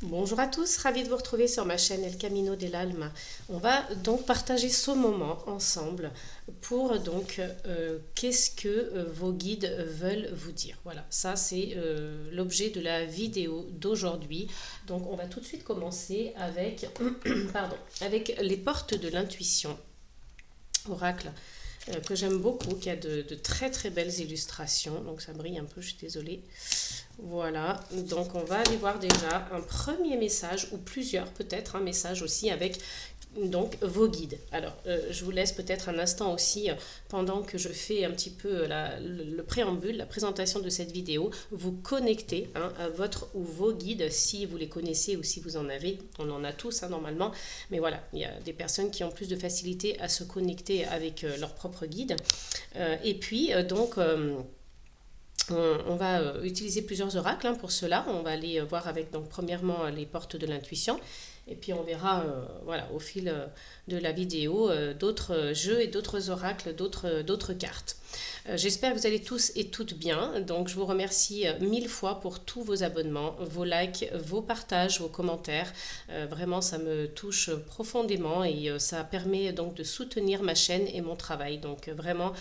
Bonjour à tous, ravi de vous retrouver sur ma chaîne El Camino del Alma. On va donc partager ce moment ensemble pour qu'est-ce que vos guides veulent vous dire. Voilà, ça c'est l'objet de la vidéo d'aujourd'hui. Donc on va tout de suite commencer avec, pardon, avec les portes de l'intuition, oracle que j'aime beaucoup, qui a de très très belles illustrations. Donc ça brille un peu, je suis désolée. Voilà, donc on va aller voir déjà un premier message, ou plusieurs peut-être, un message aussi avec donc vos guides. Alors, je vous laisse peut-être un instant aussi, pendant que je fais un petit peu le préambule, la présentation de cette vidéo, vous connecter à votre ou vos guides, si vous les connaissez ou si vous en avez. On en a tous normalement, mais voilà, il y a des personnes qui ont plus de facilité à se connecter avec leur propre guide. Et puis, on va utiliser plusieurs oracles pour cela. On va aller voir avec, donc, premièrement, les portes de l'intuition. Et puis on verra voilà, au fil de la vidéo d'autres jeux et d'autres oracles, d'autres cartes. J'espère que vous allez tous et toutes bien. Donc je vous remercie mille fois pour tous vos abonnements, vos likes, vos partages, vos commentaires. Vraiment, ça me touche profondément et ça permet donc de soutenir ma chaîne et mon travail. Donc vraiment,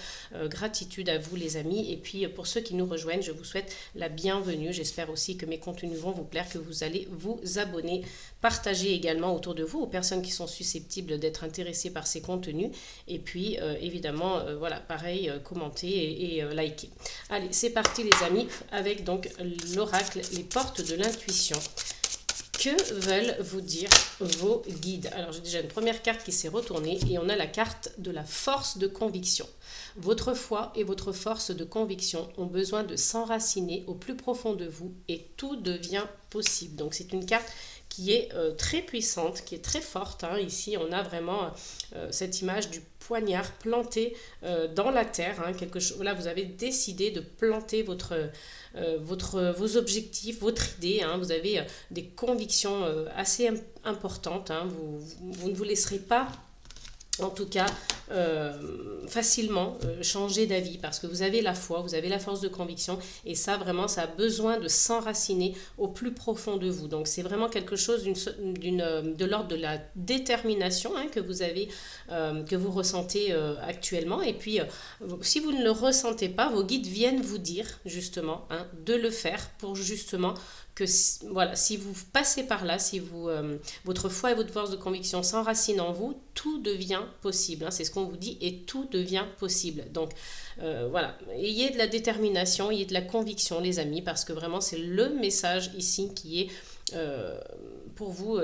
gratitude à vous les amis. Et puis pour ceux qui nous rejoignent, je vous souhaite la bienvenue. J'espère aussi que mes contenus vont vous plaire, que vous allez vous abonner, partager également autour de vous aux personnes qui sont susceptibles d'être intéressées par ces contenus. Et puis évidemment, voilà, pareil, commenter et liker. Allez, c'est parti les amis, avec donc l'oracle, les portes de l'intuition. Que veulent vous dire vos guides? Alors j'ai déjà une première carte qui s'est retournée et on a la carte de la force de conviction. Votre foi et votre force de conviction ont besoin de s'enraciner au plus profond de vous et tout devient possible. Donc c'est une carte qui est très puissante, qui est très forte. Ici, on a vraiment cette image du poignard planté dans la terre. Là, vous avez décidé de planter vos objectifs, votre idée. Vous avez des convictions assez importantes. Vous ne vous laisserez pas, en tout cas, facilement changer d'avis parce que vous avez la foi, vous avez la force de conviction et ça vraiment ça a besoin de s'enraciner au plus profond de vous. Donc c'est vraiment quelque chose de l'ordre de la détermination que vous avez, que vous ressentez actuellement. Et puis si vous ne le ressentez pas, vos guides viennent vous dire justement de le faire pour justement que voilà, si vous passez par là, si votre foi et votre force de conviction s'enracinent en vous, tout devient possible. C'est ce qu'on vous dit et tout devient possible. Donc voilà, ayez de la détermination, ayez de la conviction les amis, parce que vraiment c'est le message ici qui est pour vous,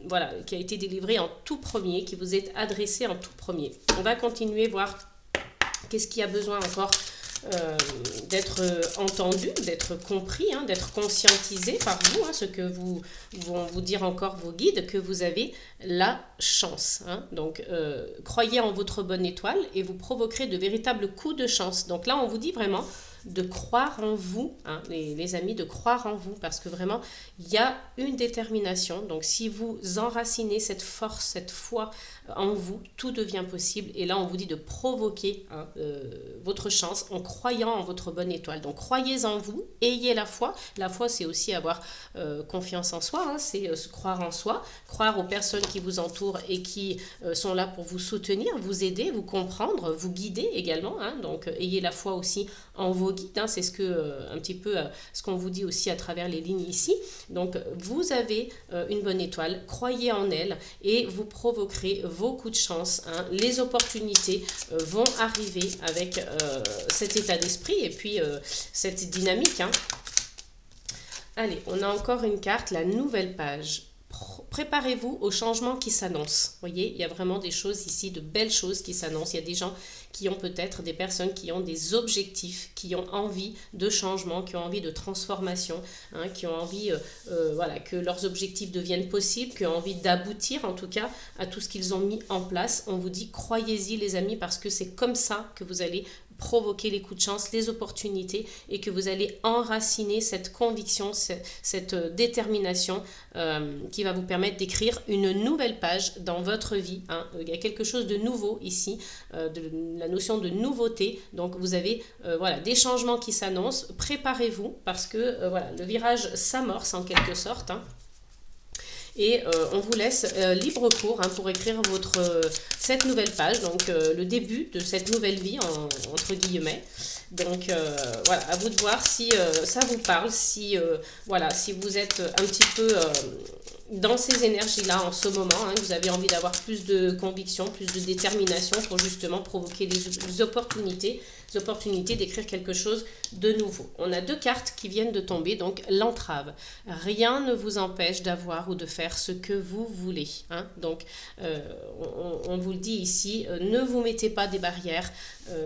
voilà, qui a été délivré en tout premier, qui vous est adressé en tout premier. On va continuer voir qu'est-ce qui a besoin encore d'être entendu, d'être compris, d'être conscientisé par vous, ce que vont vous dire encore vos guides, que vous avez la chance. Donc, croyez en votre bonne étoile et vous provoquerez de véritables coups de chance. Donc là, on vous dit vraiment de croire en vous, les amis, de croire en vous, parce que vraiment, il y a une détermination. Donc, si vous enracinez cette force, cette foi en vous, tout devient possible. Et là, on vous dit de provoquer votre chance en croyant en votre bonne étoile. Donc, croyez en vous, ayez la foi. La foi, c'est aussi avoir confiance en soi, c'est se croire en soi, croire aux personnes qui vous entourent et qui sont là pour vous soutenir, vous aider, vous comprendre, vous guider également. Donc, ayez la foi aussi en vos guides, c'est un petit peu ce qu'on vous dit aussi à travers les lignes ici. Donc vous avez une bonne étoile, croyez en elle et vous provoquerez vos coups de chance. Les opportunités vont arriver avec cet état d'esprit et puis cette dynamique. Allez, on a encore une carte, la nouvelle page. Préparez-vous au changement qui s'annonce. Vous voyez, il y a vraiment des choses ici, de belles choses qui s'annoncent. Il y a des gens qui ont peut-être, des personnes qui ont des objectifs, qui ont envie de changement, qui ont envie de transformation, qui ont envie voilà, que leurs objectifs deviennent possibles, qui ont envie d'aboutir en tout cas à tout ce qu'ils ont mis en place. On vous dit, croyez-y les amis, parce que c'est comme ça que vous allez provoquer les coups de chance, les opportunités et que vous allez enraciner cette conviction, cette détermination qui va vous permettre d'écrire une nouvelle page dans votre vie. Il y a quelque chose de nouveau ici, la notion de nouveauté. Donc vous avez voilà, des changements qui s'annoncent. Préparez-vous parce que voilà, le virage s'amorce en quelque sorte. Et on vous laisse libre cours hein, pour écrire cette nouvelle page, donc le début de cette nouvelle vie, entre guillemets. Donc voilà, à vous de voir si ça vous parle, si, voilà, si vous êtes un petit peu dans ces énergies-là en ce moment, hein, vous avez envie d'avoir plus de conviction, plus de détermination pour justement provoquer les opportunités d'écrire quelque chose de nouveau. On a 2 cartes qui viennent de tomber, donc l'entrave. Rien ne vous empêche d'avoir ou de faire ce que vous voulez. Hein. Donc, on vous le dit ici, ne vous mettez pas des barrières.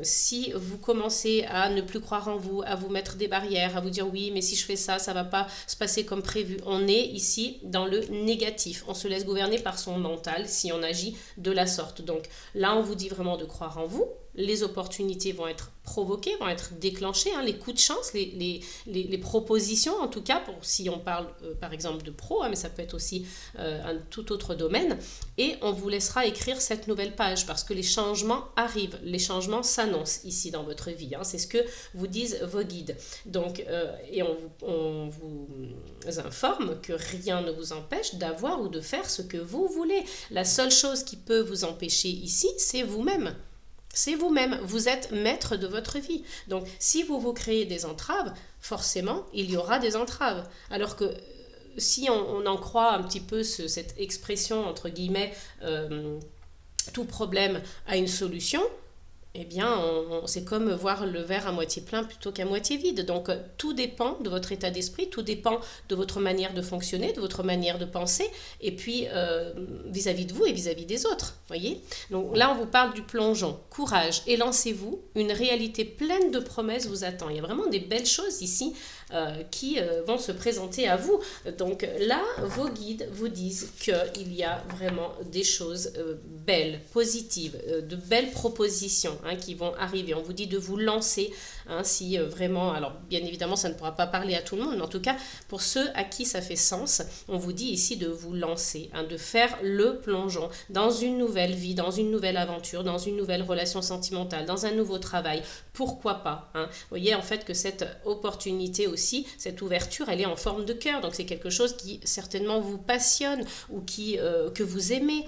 Si vous commencez à ne plus croire en vous, à vous mettre des barrières, à vous dire oui, mais si je fais ça, ça va pas se passer comme prévu. On est ici dans le négatif. On se laisse gouverner par son mental si on agit de la sorte. Donc là, on vous dit vraiment de croire en vous. Les opportunités vont être provoquées, vont être déclenchées, hein, les coups de chance, les propositions en tout cas, si on parle par exemple de pro, hein, mais ça peut être aussi un tout autre domaine, et on vous laissera écrire cette nouvelle page parce que les changements arrivent, les changements s'annoncent ici dans votre vie, hein, c'est ce que vous disent vos guides. Donc, et on vous informe que rien ne vous empêche d'avoir ou de faire ce que vous voulez. La seule chose qui peut vous empêcher ici, c'est vous-même. C'est vous-même, vous êtes maître de votre vie. Donc, si vous vous créez des entraves, forcément, il y aura des entraves. Alors que si on en croit un petit peu cette expression, entre guillemets, tout problème a une solution, eh bien, c'est comme voir le verre à moitié plein plutôt qu'à moitié vide. Donc, tout dépend de votre état d'esprit, tout dépend de votre manière de fonctionner, de votre manière de penser, et puis vis-à-vis de vous et vis-à-vis des autres. Voyez ? Donc là, on vous parle du plongeon. Courage, élancez-vous. Une réalité pleine de promesses vous attend. Il y a vraiment des belles choses ici qui vont se présenter à vous. Donc là, vos guides vous disent qu'il y a vraiment des choses belles, positives, de belles propositions hein, qui vont arriver. On vous dit de vous lancer hein, si vraiment, alors bien évidemment ça ne pourra pas parler à tout le monde, mais en tout cas pour ceux à qui ça fait sens, on vous dit ici de vous lancer, hein, de faire le plongeon dans une nouvelle vie, dans une nouvelle aventure, dans une nouvelle relation sentimentale, dans un nouveau travail. Pourquoi pas hein. Vous voyez en fait que cette opportunité aussi, cette ouverture, elle est en forme de cœur, donc c'est quelque chose qui certainement vous passionne ou que vous aimez,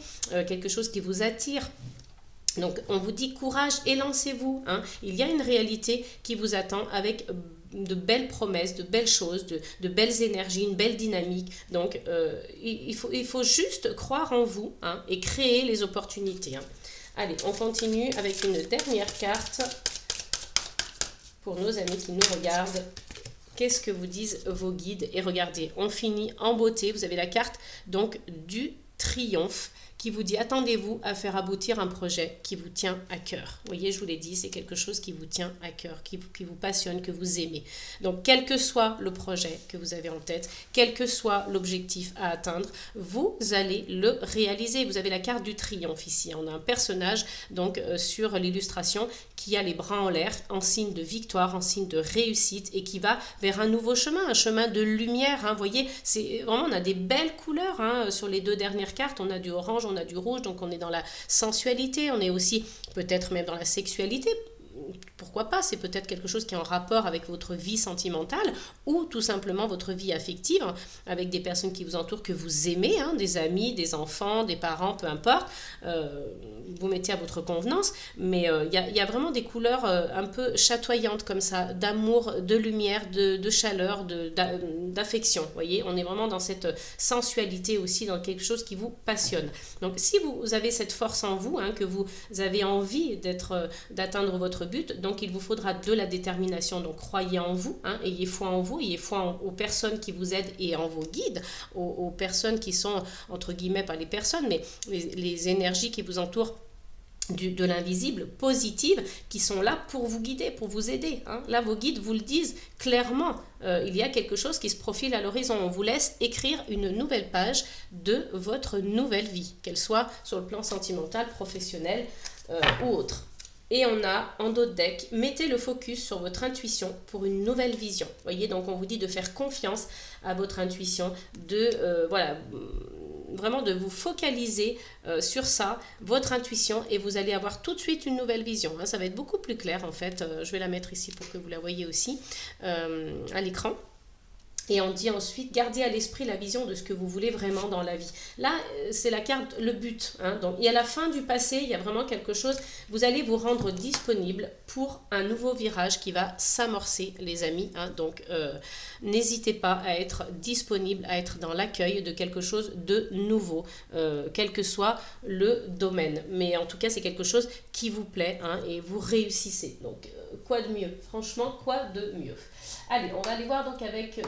quelque chose qui vous attire. Donc on vous dit courage et lancez-vous. Hein. Il y a une réalité qui vous attend avec de belles promesses, de belles choses, de belles énergies, une belle dynamique. Donc il faut juste croire en vous hein, et créer les opportunités. Hein. Allez, on continue avec une dernière carte pour nos amis qui nous regardent. Qu'est-ce que vous disent vos guides? Et regardez, on finit en beauté. Vous avez la carte donc du triomphe qui vous dit attendez-vous à faire aboutir un projet qui vous tient à cœur. Vous voyez, je vous l'ai dit, c'est quelque chose qui vous tient à cœur, qui vous passionne, que vous aimez. Donc, quel que soit le projet que vous avez en tête, quel que soit l'objectif à atteindre, vous allez le réaliser. Vous avez la carte du triomphe ici. On a un personnage donc sur l'illustration qui a les bras en l'air, en signe de victoire, en signe de réussite et qui va vers un nouveau chemin, un chemin de lumière. Hein. Vous voyez, c'est vraiment, on a des belles couleurs hein. Sur les 2 dernières cartes. On a du orange, on a du rouge, donc on est dans la sensualité, on est aussi peut-être même dans la sexualité. Pourquoi pas, c'est peut-être quelque chose qui est en rapport avec votre vie sentimentale ou tout simplement votre vie affective avec des personnes qui vous entourent que vous aimez, hein, des amis, des enfants, des parents, peu importe, vous mettez à votre convenance, mais y a vraiment des couleurs un peu chatoyantes comme ça, d'amour, de lumière, de chaleur, d'affection, vous voyez, on est vraiment dans cette sensualité aussi, dans quelque chose qui vous passionne. Donc si vous avez cette force en vous, hein, que vous avez envie d'atteindre votre but, donc il vous faudra de la détermination, donc croyez en vous, hein, ayez foi en vous, ayez foi aux personnes qui vous aident et en vos guides, aux personnes qui sont, entre guillemets, pas les personnes, mais les énergies qui vous entourent de l'invisible, positives, qui sont là pour vous guider, pour vous aider. Hein. Là, vos guides vous le disent clairement, il y a quelque chose qui se profile à l'horizon. On vous laisse écrire une nouvelle page de votre nouvelle vie, qu'elle soit sur le plan sentimental, professionnel ou autre. Et on a en dos de deck, mettez le focus sur votre intuition pour une nouvelle vision. Vous voyez, donc on vous dit de faire confiance à votre intuition, vraiment de vous focaliser sur ça, votre intuition, et vous allez avoir tout de suite une nouvelle vision. Hein. Ça va être beaucoup plus clair en fait. Je vais la mettre ici pour que vous la voyez aussi à l'écran. Et on dit ensuite, gardez à l'esprit la vision de ce que vous voulez vraiment dans la vie. Là, c'est la carte, le but. Hein. Donc, et à la fin du passé, il y a vraiment quelque chose. Vous allez vous rendre disponible pour un nouveau virage qui va s'amorcer, les amis. Hein. Donc, n'hésitez pas à être disponible, à être dans l'accueil de quelque chose de nouveau, quel que soit le domaine. Mais en tout cas, c'est quelque chose qui vous plaît, hein, et vous réussissez. Donc, quoi de mieux? Franchement, quoi de mieux? Allez, on va aller voir donc avec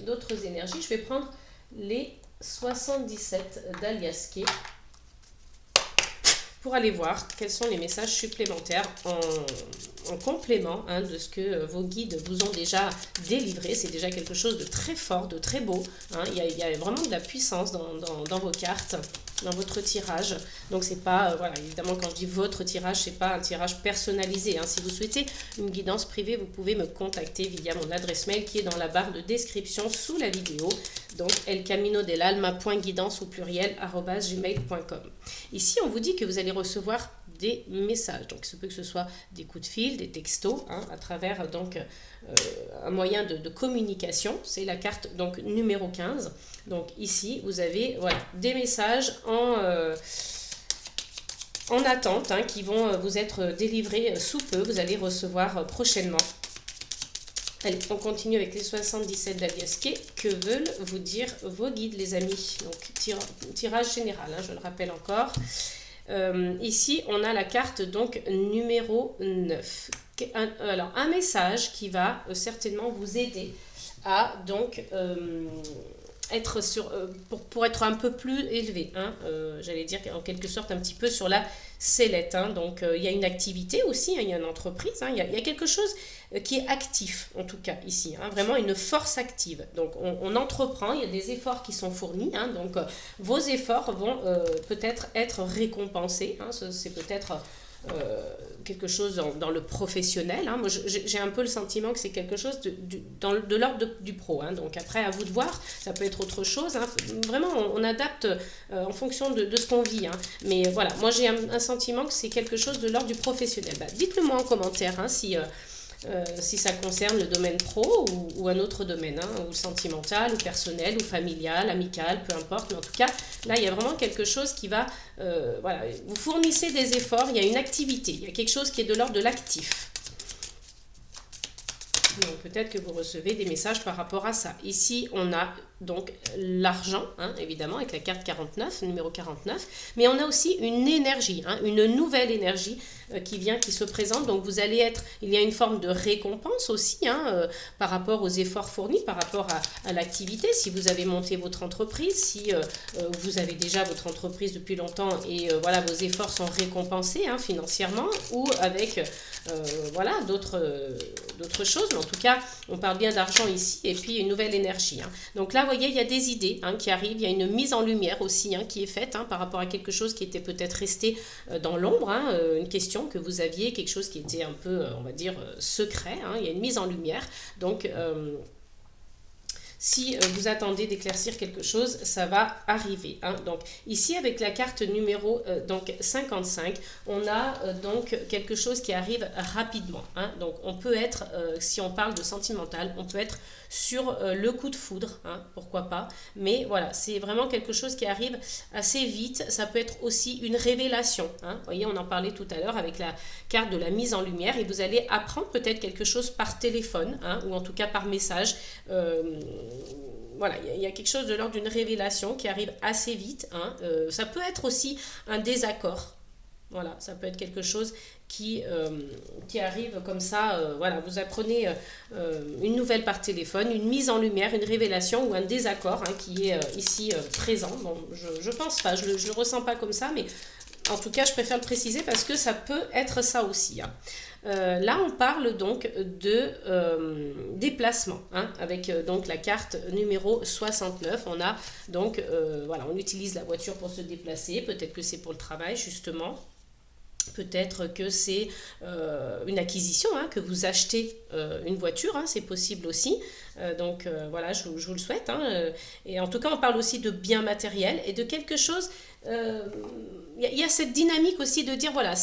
d'autres énergies. Je vais prendre les 77 d'Alias Kay pour aller voir quels sont les messages supplémentaires en complément, hein, de ce que vos guides vous ont déjà délivré. C'est déjà quelque chose de très fort, de très beau. Hein. Il y a vraiment de la puissance dans vos cartes, dans votre tirage. Donc c'est pas, voilà, évidemment quand je dis votre tirage, c'est pas un tirage personnalisé. Hein. Si vous souhaitez une guidance privée, vous pouvez me contacter via mon adresse mail qui est dans la barre de description sous la vidéo. Donc elcaminodelalma.guidance au pluriel @gmail.com. Ici on vous dit que vous allez recevoir des messages. Donc, il se peut que ce soit des coups de fil, des textos, hein, à travers donc un moyen de communication. C'est la carte donc numéro 15. Donc, ici, vous avez voilà, des messages en attente, hein, qui vont vous être délivrés sous peu. Vous allez recevoir prochainement. Allez, on continue avec les 77 d'Alias Kay. Que veulent vous dire vos guides, les amis? Donc, tirage général, hein, je le rappelle encore. Ici, on a la carte donc numéro 9. Alors, un message qui va certainement vous aider à donc être pour être un peu plus élevé. Hein, j'allais dire en quelque sorte un petit peu sur la sellette. Hein, donc, il y a une activité aussi, hein, il y a une entreprise, hein, il y a quelque chose qui est actif, en tout cas ici, hein, vraiment une force active. Donc on entreprend, il y a des efforts qui sont fournis, hein, donc vos efforts vont peut-être être récompensés, hein, c'est peut-être quelque chose dans le professionnel. Hein. Moi, j'ai un peu le sentiment que c'est quelque chose de l'ordre du pro. Hein. Donc après, à vous de voir, ça peut être autre chose. Hein. Vraiment, on adapte en fonction de ce qu'on vit. Hein. Mais voilà, moi j'ai un sentiment que c'est quelque chose de l'ordre du professionnel. Bah, dites-le moi en commentaire, hein, si ça concerne le domaine pro ou un autre domaine, hein, ou sentimental, ou personnel, ou familial, amical, peu importe. Mais en tout cas, là, il y a vraiment quelque chose qui va... voilà, vous fournissez des efforts, il y a une activité, il y a quelque chose qui est de l'ordre de l'actif. Donc peut-être que vous recevez des messages par rapport à ça. Ici, on a donc l'argent, hein, évidemment, avec la carte 49, numéro 49. Mais on a aussi une énergie, hein, une nouvelle énergie qui se présente. Donc vous allez être, il y a une forme de récompense aussi, hein, par rapport aux efforts fournis, par rapport à l'activité. Si vous avez monté votre entreprise, si vous avez déjà votre entreprise depuis longtemps et voilà, vos efforts sont récompensés, hein, financièrement ou avec voilà, d'autres choses. Mais en tout cas, on parle bien d'argent ici et puis une nouvelle énergie. Hein. Donc là, vous voyez, il y a des idées, hein, qui arrivent. Il y a une mise en lumière aussi, hein, qui est faite, hein, par rapport à quelque chose qui était peut-être resté dans l'ombre, hein, une question que vous aviez, quelque chose qui était un peu, on va dire, secret. Hein. Il y a une mise en lumière. Donc... si vous attendez d'éclaircir quelque chose, ça va arriver. Hein. Donc ici, avec la carte numéro donc 55, on a donc quelque chose qui arrive rapidement. Hein. Donc on peut être, si on parle de sentimental, on peut être sur le coup de foudre, hein, pourquoi pas. Mais voilà, c'est vraiment quelque chose qui arrive assez vite. Ça peut être aussi une révélation. Hein. Vous voyez, on en parlait tout à l'heure avec la carte de la mise en lumière. Et vous allez apprendre peut-être quelque chose par téléphone, hein, ou en tout cas par message. Voilà, il y a quelque chose de l'ordre d'une révélation qui arrive assez vite. Hein. Ça peut être aussi un désaccord. Voilà, ça peut être quelque chose qui arrive comme ça. Voilà, vous apprenez une nouvelle par téléphone, une mise en lumière, une révélation ou un désaccord, hein, qui est ici présent. Bon, je pense pas, je le ressens pas comme ça, mais en tout cas, je préfère le préciser parce que ça peut être ça aussi. Hein. Là, on parle donc de déplacement, hein, avec donc la carte numéro 69. On a donc, voilà, on utilise la voiture pour se déplacer. Peut-être que c'est pour le travail, justement. Peut-être que c'est une acquisition, hein, que vous achetez une voiture, hein, c'est possible aussi. Donc voilà, je vous le souhaite. Hein, et en tout cas, on parle aussi de biens matériels et de quelque chose. Il y a cette dynamique aussi de dire, voilà,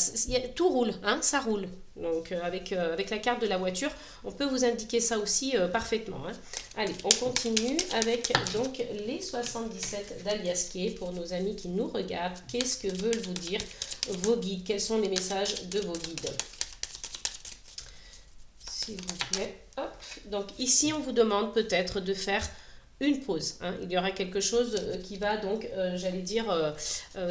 tout roule, hein, ça roule. Donc avec la carte de la voiture, on peut vous indiquer ça aussi parfaitement. Hein. Allez, on continue avec donc les 77 d'Aliasqué pour nos amis qui nous regardent. Qu'est-ce que veulent vous dire vos guides? Quels sont les messages de vos guides? S'il vous plaît. Hop. Donc ici, on vous demande peut-être de faire une pause. Hein. Il y aura quelque chose qui va donc, j'allais dire,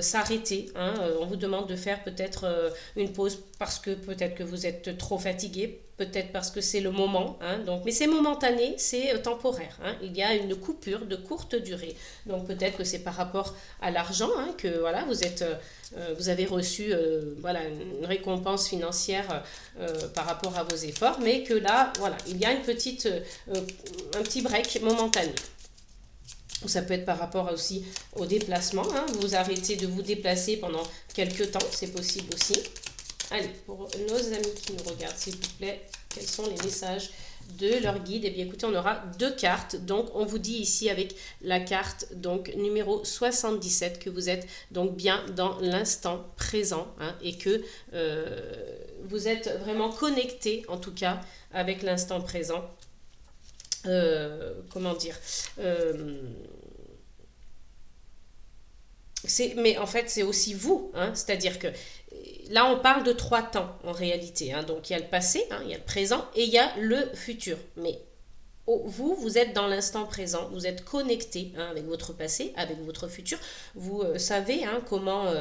s'arrêter. Hein. On vous demande de faire peut-être une pause parce que peut-être que vous êtes trop fatigué, peut-être parce que c'est le moment. Hein. Donc, mais c'est momentané, c'est temporaire. Hein. Il y a une coupure de courte durée. Donc peut-être que c'est par rapport à l'argent hein, que voilà, vous avez reçu voilà, une récompense financière par rapport à vos efforts, mais que là, voilà, il y a un petit break momentané. Ça peut être par rapport aussi au déplacement. Hein. Vous arrêtez de vous déplacer pendant quelques temps, c'est possible aussi. Allez, pour nos amis qui nous regardent, s'il vous plaît, quels sont les messages de leur guide? Eh bien, écoutez, on aura 2 cartes. Donc, on vous dit ici avec la carte donc numéro 77 que vous êtes donc bien dans l'instant présent hein, et que vous êtes vraiment connecté, en tout cas, avec l'instant présent. Comment dire mais en fait c'est aussi vous hein, c'est-à-dire que là on parle de 3 temps en réalité hein, donc il y a le passé, hein, il y a le présent et il y a le futur mais vous êtes dans l'instant présent, vous êtes connecté hein, avec votre passé, avec votre futur, vous savez hein, comment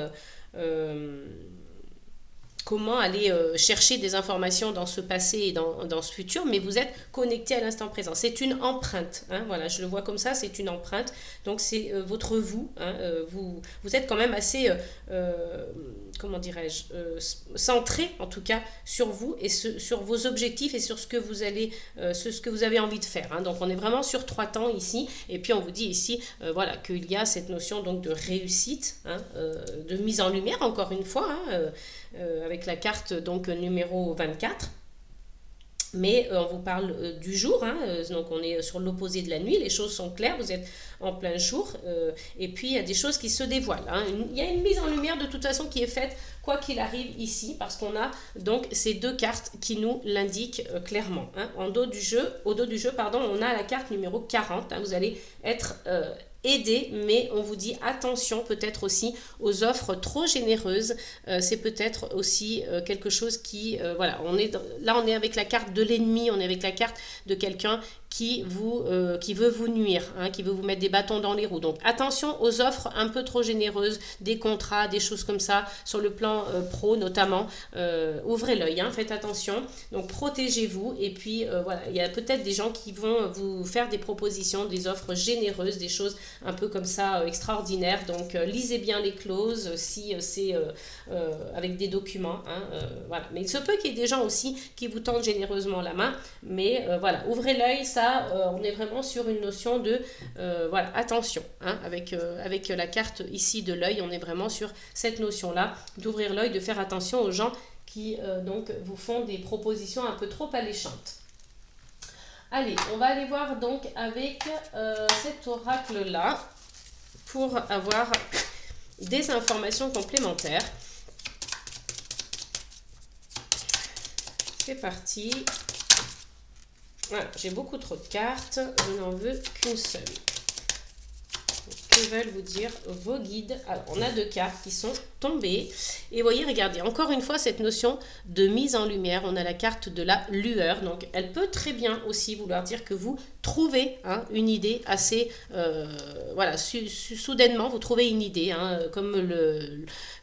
aller chercher des informations dans ce passé et dans ce futur, mais vous êtes connecté à l'instant présent. C'est une empreinte, hein, voilà, je le vois comme ça, c'est une empreinte, donc c'est votre vous, hein, vous êtes quand même assez, comment dirais-je, centré en tout cas sur vous et sur vos objectifs et sur ce que vous avez envie de faire. Hein. Donc on est vraiment sur 3 temps ici, et puis on vous dit ici, voilà, qu'il y a cette notion donc de réussite, hein, de mise en lumière encore une fois, hein, avec la carte donc numéro 24 mais on vous parle du jour hein, donc on est sur l'opposé de la nuit, les choses sont claires, vous êtes en plein jour et puis il y a des choses qui se dévoilent hein. Il y a une mise en lumière de toute façon qui est faite quoi qu'il arrive ici parce qu'on a donc ces 2 cartes qui nous l'indiquent clairement hein. Au dos du jeu pardon, on a la carte numéro 40 hein. Vous allez être aider, mais on vous dit attention peut-être aussi aux offres trop généreuses. C'est peut-être aussi quelque chose qui, voilà, là on est avec la carte de l'ennemi, on est avec la carte de quelqu'un qui veut vous nuire, hein, qui veut vous mettre des bâtons dans les roues. Donc attention aux offres un peu trop généreuses, des contrats, des choses comme ça, sur le plan pro notamment. Ouvrez l'œil, hein, faites attention. Donc protégez-vous et puis voilà, il y a peut-être des gens qui vont vous faire des propositions, des offres généreuses, des choses un peu comme ça extraordinaires. Donc lisez bien les clauses si c'est avec des documents. Hein, voilà. Mais il se peut qu'il y ait des gens aussi qui vous tendent généreusement la main, mais voilà, ouvrez l'œil. On est vraiment sur une notion de voilà, attention hein, avec la carte ici de l'œil, on est vraiment sur cette notion là d'ouvrir l'œil, de faire attention aux gens qui donc vous font des propositions un peu trop alléchantes. Allez, on va aller voir donc avec cet oracle là pour avoir des informations complémentaires. C'est parti. Voilà, j'ai beaucoup trop de cartes, je n'en veux qu'une seule. Que veulent vous dire vos guides? Alors, on a 2 cartes qui sont tombées. Et voyez, regardez, encore une fois, cette notion de mise en lumière. On a la carte de la lueur. Donc, elle peut très bien aussi vouloir dire que vous trouvez hein, une idée assez... voilà, soudainement, vous trouvez une idée, hein, comme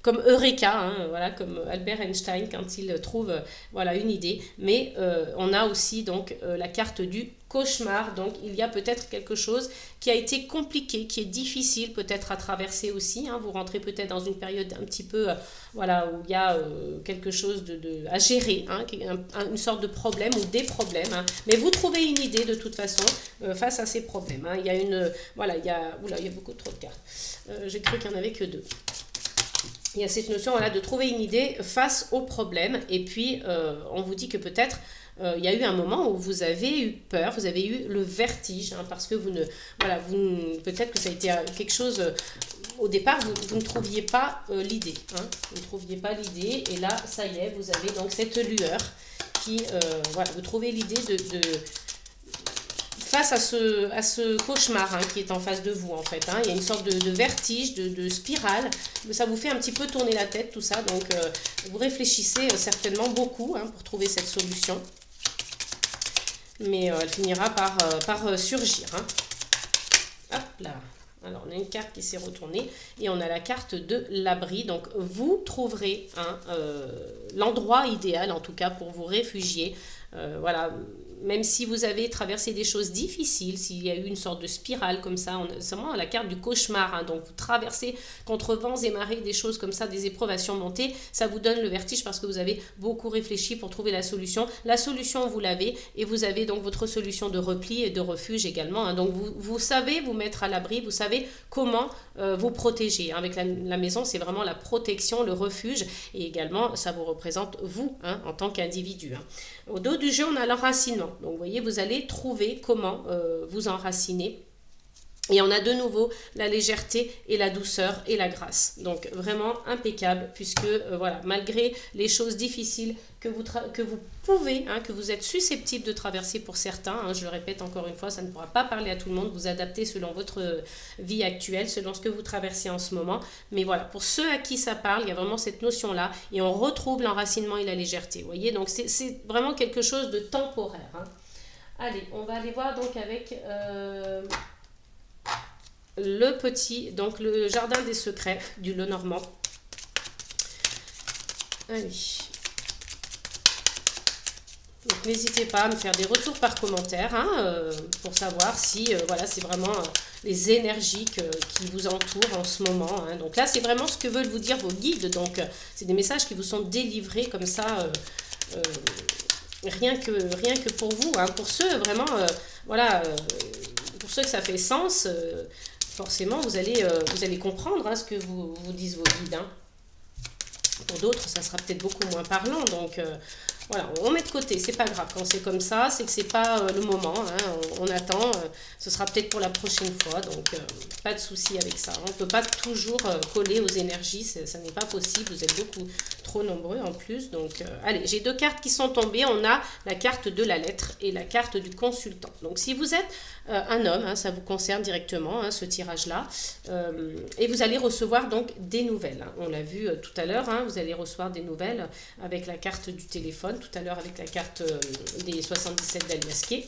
Eureka, hein, voilà, comme Albert Einstein quand il trouve voilà, une idée. Mais on a aussi donc la carte du cauchemar, donc il y a peut-être quelque chose qui a été compliqué, qui est difficile peut-être à traverser aussi, hein. Vous rentrez peut-être dans une période un petit peu, voilà, où il y a quelque chose à gérer, hein, une sorte de problème ou des problèmes, hein. Mais vous trouvez une idée de toute façon face à ces problèmes, hein. Il y a voilà, il y a beaucoup trop de cartes, j'ai cru qu'il n'y en avait que 2. Il y a cette notion voilà, de trouver une idée face au problème et puis on vous dit que peut-être il y a eu un moment où vous avez eu peur, vous avez eu le vertige, hein, parce que peut-être que ça a été quelque chose au départ, vous ne trouviez pas l'idée. Hein, vous ne trouviez pas l'idée. Et là, ça y est, vous avez donc cette lueur qui... voilà, vous trouvez l'idée face à ce cauchemar hein, qui est en face de vous en fait. Hein. Il y a une sorte de vertige, de spirale. Ça vous fait un petit peu tourner la tête tout ça. Donc vous réfléchissez certainement beaucoup hein, pour trouver cette solution. Mais elle finira par surgir. Hein. Hop là. Alors, on a une carte qui s'est retournée et on a la carte de l'abri. Donc, vous trouverez hein, l'endroit idéal, en tout cas, pour vous réfugier. Voilà, même si vous avez traversé des choses difficiles, s'il y a eu une sorte de spirale comme ça, c'est vraiment la carte du cauchemar. Hein, donc, vous traversez contre vents et marées des choses comme ça, des épreuves à surmonter. Ça vous donne le vertige parce que vous avez beaucoup réfléchi pour trouver la solution. La solution, vous l'avez et vous avez donc votre solution de repli et de refuge également. Hein. Donc, vous savez vous mettre à l'abri, vous savez comment vous protéger. Hein. Avec la maison, c'est vraiment la protection, le refuge et également, ça vous représente vous hein, en tant qu'individu. Hein. Au dos du jeu, on a l'enracinement. Donc, vous voyez, vous allez trouver comment vous enraciner. Et on a de nouveau la légèreté et la douceur et la grâce. Donc, vraiment impeccable puisque, voilà, malgré les choses difficiles que vous pouvez, hein, que vous êtes susceptible de traverser pour certains, hein, je le répète encore une fois, ça ne pourra pas parler à tout le monde, vous adaptez selon votre vie actuelle, selon ce que vous traversez en ce moment. Mais voilà, pour ceux à qui ça parle, il y a vraiment cette notion-là et on retrouve l'enracinement et la légèreté. Vous voyez, donc c'est vraiment quelque chose de temporaire. Hein. Allez, on va aller voir donc avec... donc le jardin des secrets du Lenormand. Allez. Donc n'hésitez pas à me faire des retours par commentaire hein, pour savoir si voilà, c'est vraiment les énergies qui vous entourent en ce moment. Hein. Donc là, c'est vraiment ce que veulent vous dire vos guides. Donc c'est des messages qui vous sont délivrés comme ça, rien que pour vous. Hein. Pour ceux vraiment, voilà, pour ceux que ça fait sens... forcément, vous allez comprendre hein, ce que vous disent vos guides. Hein. Pour d'autres, ça sera peut-être beaucoup moins parlant. Donc, voilà, on met de côté. C'est pas grave. Quand c'est comme ça, c'est que c'est pas le moment. Hein. On attend. Ce sera peut-être pour la prochaine fois. Donc, pas de souci avec ça. On ne peut pas toujours coller aux énergies. Ça n'est pas possible. Vous êtes beaucoup trop nombreux en plus. Donc, allez, j'ai deux cartes qui sont tombées. On a la carte de la lettre et la carte du consultant. Donc, si vous êtes un homme, hein, ça vous concerne directement, hein, ce tirage-là. Et vous allez recevoir donc des nouvelles. Hein. On l'a vu tout à l'heure, hein, vous allez recevoir des nouvelles avec la carte du téléphone, tout à l'heure avec la carte des 77 d'Aliasquet.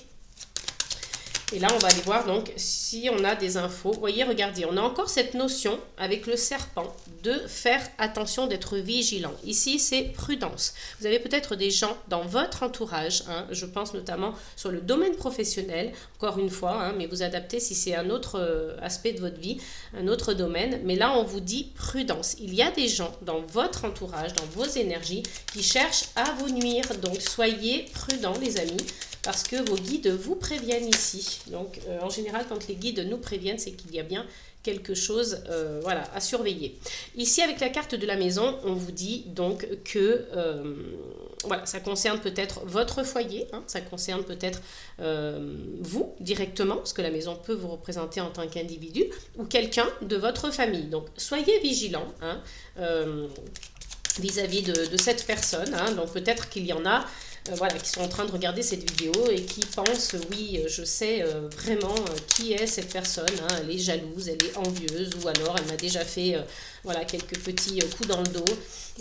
Et là, on va aller voir donc si on a des infos. Vous voyez, regardez, on a encore cette notion avec le serpent de faire attention, d'être vigilant. Ici, c'est prudence. Vous avez peut-être des gens dans votre entourage, hein, je pense notamment sur le domaine professionnel, encore une fois, hein, mais vous adaptez si c'est un autre aspect de votre vie, un autre domaine. Mais là, on vous dit prudence. Il y a des gens dans votre entourage, dans vos énergies, qui cherchent à vous nuire. Donc, soyez prudents, les amis. Parce que vos guides vous préviennent ici. Donc, en général, quand les guides nous préviennent, c'est qu'il y a bien quelque chose voilà, à surveiller. Ici, avec la carte de la maison, on vous dit donc que voilà, ça concerne peut-être votre foyer, hein, ça concerne peut-être vous directement, parce que la maison peut vous représenter en tant qu'individu, ou quelqu'un de votre famille. Donc, soyez vigilants hein, vis-à-vis de cette personne. Hein. Donc, peut-être qu'il y en a voilà, qui sont en train de regarder cette vidéo et qui pensent, oui, je sais vraiment qui est cette personne, hein, elle est jalouse, elle est envieuse, ou alors elle m'a déjà fait voilà, quelques petits coups dans le dos.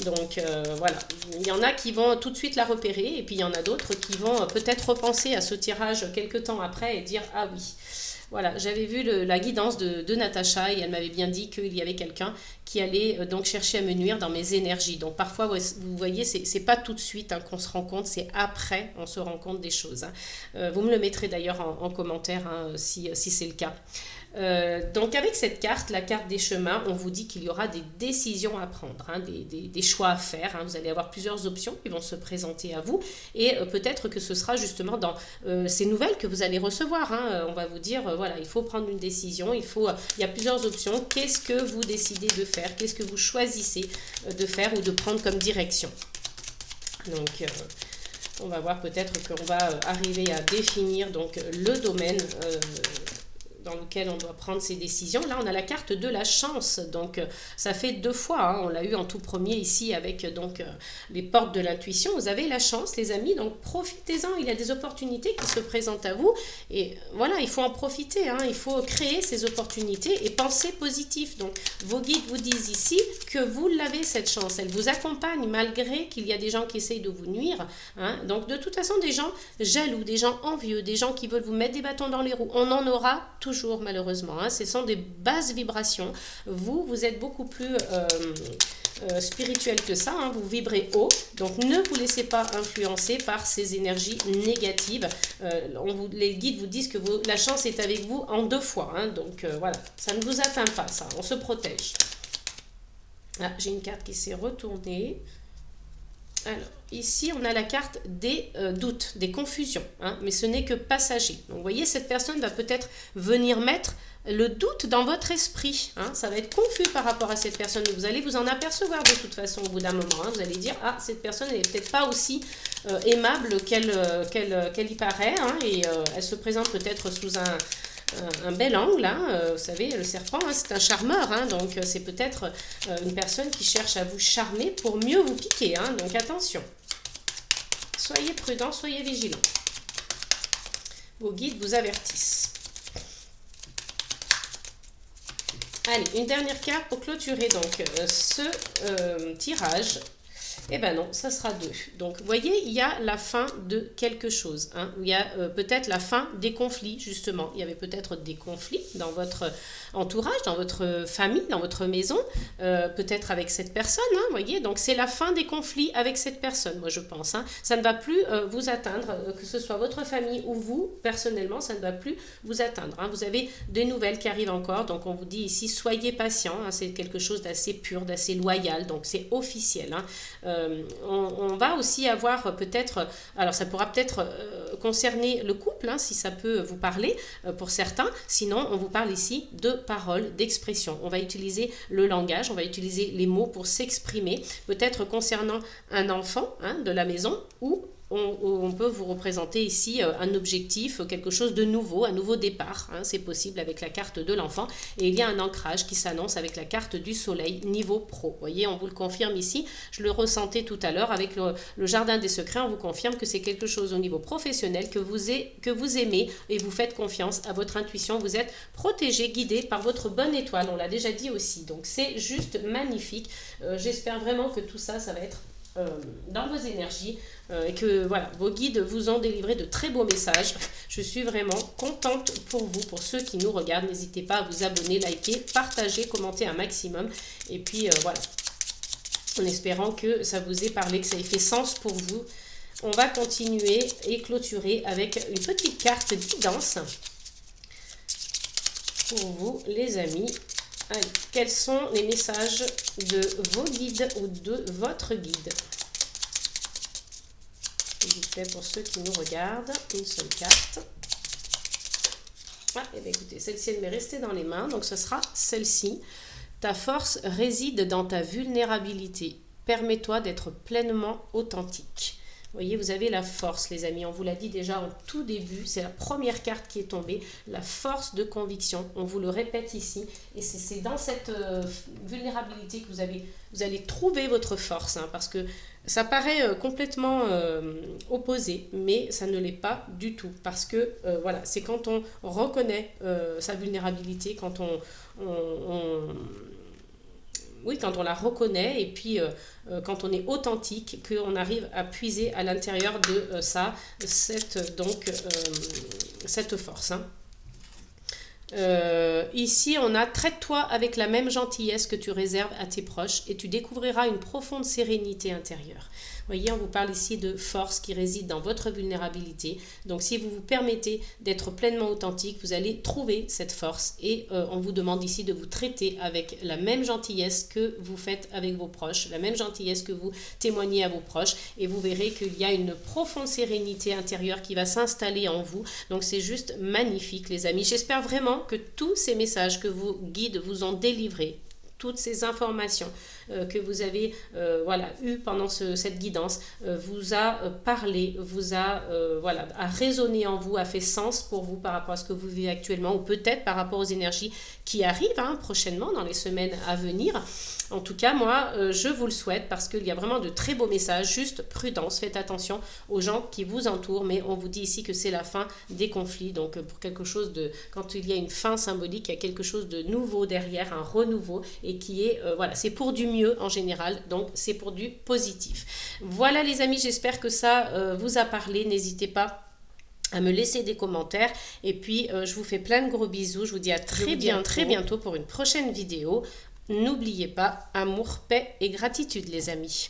Donc voilà, il y en a qui vont tout de suite la repérer, et puis il y en a d'autres qui vont peut-être repenser à ce tirage quelques temps après et dire, ah oui, voilà, j'avais vu la guidance de Natacha et elle m'avait bien dit qu'il y avait quelqu'un qui allait donc chercher à me nuire dans mes énergies. Donc parfois, vous voyez, c'est pas tout de suite hein, qu'on se rend compte, c'est après on se rend compte des choses. Hein. Vous me le mettrez d'ailleurs en commentaire hein, si c'est le cas. Donc avec cette carte, la carte des chemins, on vous dit qu'il y aura des décisions à prendre, hein, des choix à faire. Hein. Vous allez avoir plusieurs options qui vont se présenter à vous et peut-être que ce sera justement dans ces nouvelles que vous allez recevoir. Hein. On va vous dire, voilà, il faut prendre une décision, il y a plusieurs options. Qu'est-ce que vous décidez de faire? Qu'est-ce que vous choisissez de faire ou de prendre comme direction? Donc... on va voir peut-être qu'on va arriver à définir donc, le domaine dans lequel on doit prendre ses décisions. Là, on a la carte de la chance, donc ça fait 2 fois, hein. On l'a eu en tout premier ici avec donc les portes de l'intuition. Vous avez la chance, les amis, donc profitez-en. Il y a des opportunités qui se présentent à vous et voilà, il faut en profiter, hein. Il faut créer ces opportunités et penser positif. Donc, vos guides vous disent ici que vous l'avez cette chance. Elle vous accompagne malgré qu'il y a des gens qui essayent de vous nuire, hein. Donc, de toute façon, des gens jaloux, des gens envieux, des gens qui veulent vous mettre des bâtons dans les roues, on en aura toujours malheureusement, hein. Ce sont des basses vibrations. Vous êtes beaucoup plus spirituel que ça, hein. Vous vibrez haut, donc ne vous laissez pas influencer par ces énergies négatives. Les guides vous disent que la chance est avec vous en 2 fois, hein. Donc voilà, ça ne vous atteint pas, ça, on se protège. Ah, j'ai une carte qui s'est retournée. Alors, ici, on a la carte des doutes, des confusions, hein, mais ce n'est que passager. Donc, vous voyez, cette personne va peut-être venir mettre le doute dans votre esprit, hein. Ça va être confus par rapport à cette personne. Vous allez vous en apercevoir de toute façon au bout d'un moment, hein. Vous allez dire, ah, cette personne n'est peut-être pas aussi aimable qu'elle y paraît, hein, et elle se présente peut-être sous un bel angle, hein. Vous savez, le serpent, hein, c'est un charmeur, hein, donc c'est peut-être une personne qui cherche à vous charmer pour mieux vous piquer, hein, donc attention. Soyez prudents, soyez vigilants. Vos guides vous avertissent. Allez, une dernière carte pour clôturer donc ce tirage. Eh ben non, ça sera 2. Donc, vous voyez, il y a la fin de quelque chose, hein. Il y a peut-être la fin des conflits, justement. Il y avait peut-être des conflits dans votre entourage, dans votre famille, dans votre maison, peut-être avec cette personne, hein, vous voyez. Donc, c'est la fin des conflits avec cette personne, moi, je pense, hein. Ça ne va plus vous atteindre, que ce soit votre famille ou vous, personnellement, ça ne va plus vous atteindre, hein. Vous avez des nouvelles qui arrivent encore, donc on vous dit ici, soyez patient, hein. C'est quelque chose d'assez pur, d'assez loyal, donc c'est officiel, hein. On va aussi avoir peut-être, alors ça pourra peut-être concerner le couple, hein, si ça peut vous parler pour certains, sinon on vous parle ici de paroles, d'expressions. On va utiliser le langage, on va utiliser les mots pour s'exprimer, peut-être concernant un enfant, hein, de la maison, ou on peut vous représenter ici un objectif, quelque chose de nouveau, un nouveau départ, hein, c'est possible avec la carte de l'enfant. Et il y a un ancrage qui s'annonce avec la carte du soleil niveau pro. Vous voyez, on vous le confirme ici. Je le ressentais tout à l'heure avec le jardin des secrets. On vous confirme que c'est quelque chose au niveau professionnel que vous aimez et vous faites confiance à votre intuition. Vous êtes protégé, guidé par votre bonne étoile. On l'a déjà dit aussi. Donc c'est juste magnifique. J'espère vraiment que tout ça, ça va être dans vos énergies et que voilà, vos guides vous ont délivré de très beaux messages. Je suis vraiment contente pour vous, pour ceux qui nous regardent. N'hésitez pas à vous abonner, liker, partager, commenter un maximum. Et puis voilà, en espérant que ça vous ait parlé, que ça ait fait sens pour vous. On va continuer et clôturer avec une petite carte guidance pour vous, les amis. Allez, quels sont les messages de vos guides ou de votre guide? Vite fait pour ceux qui nous regardent, une seule carte. Ah, et bien écoutez, celle-ci elle m'est restée dans les mains, donc ce sera celle-ci. Ta force réside dans ta vulnérabilité. Permets-toi d'être pleinement authentique. Vous voyez, vous avez la force, les amis. On vous l'a dit déjà au tout début. C'est la première carte qui est tombée. La force de conviction. On vous le répète ici. Et c'est dans cette vulnérabilité que vous allez trouver votre force, hein, parce que ça paraît complètement opposé, mais ça ne l'est pas du tout. Parce que, voilà, c'est quand on reconnaît sa vulnérabilité, quand oui, quand on la reconnaît et puis quand on est authentique, qu'on arrive à puiser à l'intérieur de ça, cette force, hein. Ici, on a « Traite-toi avec la même gentillesse que tu réserves à tes proches et tu découvriras une profonde sérénité intérieure. » Vous voyez, on vous parle ici de force qui réside dans votre vulnérabilité. Donc, si vous vous permettez d'être pleinement authentique, vous allez trouver cette force et on vous demande ici de vous traiter avec la même gentillesse que vous faites avec vos proches, la même gentillesse que vous témoignez à vos proches et vous verrez qu'il y a une profonde sérénité intérieure qui va s'installer en vous. Donc, c'est juste magnifique, les amis. J'espère vraiment que tous ces messages que vos guides vous ont délivrés toutes ces informations que vous avez voilà, eues pendant cette guidance vous a parlé, vous a, voilà, a résonné en vous, a fait sens pour vous par rapport à ce que vous vivez actuellement ou peut-être par rapport aux énergies qui arrivent prochainement dans les semaines à venir. En tout cas, moi, je vous le souhaite parce qu'il y a vraiment de très beaux messages. Juste prudence, faites attention aux gens qui vous entourent, mais on vous dit ici que c'est la fin des conflits. Donc, pour quelque chose de, quand il y a une fin symbolique, il y a quelque chose de nouveau derrière, un renouveau, et qui est, voilà, c'est pour du mieux en général, donc c'est pour du positif. Voilà les amis, j'espère que ça vous a parlé. N'hésitez pas à me laisser des commentaires et puis je vous fais plein de gros bisous. Je vous dis à très bientôt pour une prochaine vidéo. N'oubliez pas, amour, paix et gratitude les amis.